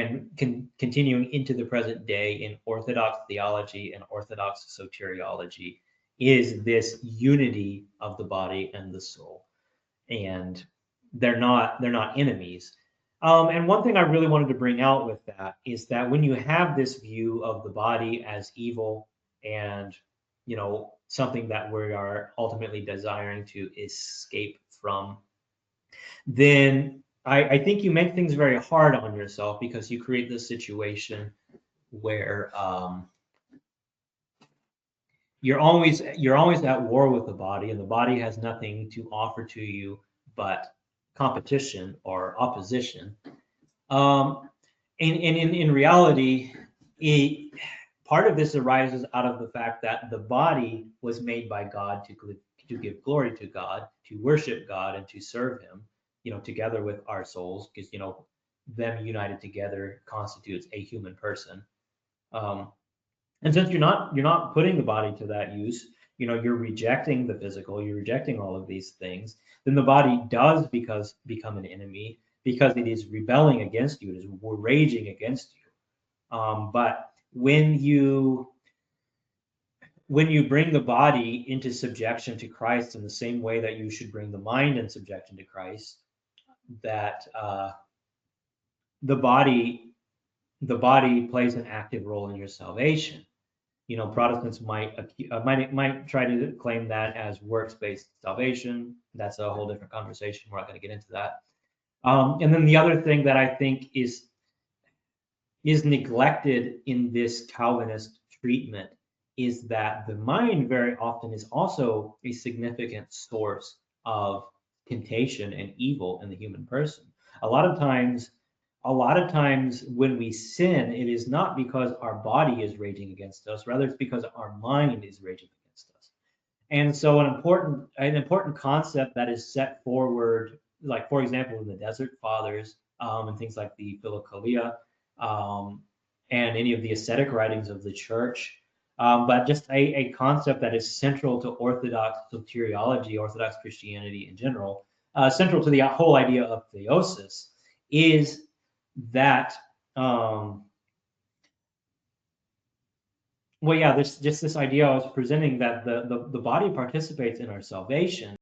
and continuing into the present day in Orthodox theology and Orthodox soteriology is this unity of the body and the soul, and they're not enemies. And one thing I really wanted to bring out with that is that when you have this view of the body as evil and something that we are ultimately desiring to escape from, then I think you make things very hard on yourself, because you create this situation where you're always at war with the body, and the body has nothing to offer to you but competition or opposition. And in reality, part of this arises out of the fact that the body was made by God to give glory to God, to worship God, and to serve Him, together with our souls, because them united together constitutes a human person. And since you're not putting the body to that use, you're rejecting the physical, you're rejecting all of these things, then the body does become an enemy, because it is rebelling against you, it is raging against you. But when you bring the body into subjection to Christ in the same way that you should bring the mind in subjection to Christ, that the body plays an active role in your salvation. Protestants might try to claim that as works-based salvation. That's a whole different conversation. We're not going to get into that. And then the other thing that I think is neglected in this Calvinist treatment is that the mind very often is also a significant source of temptation and evil in the human person. A lot of times when we sin, it is not because our body is raging against us, rather it's because our mind is raging against us. And so an important concept that is set forward, like for example in the Desert Fathers, and things like the Philokalia, and any of the ascetic writings of the church, but just a concept that is central to Orthodox soteriology, Orthodox Christianity in general, central to the whole idea of theosis, is that this idea I was presenting, that the body participates in our salvation.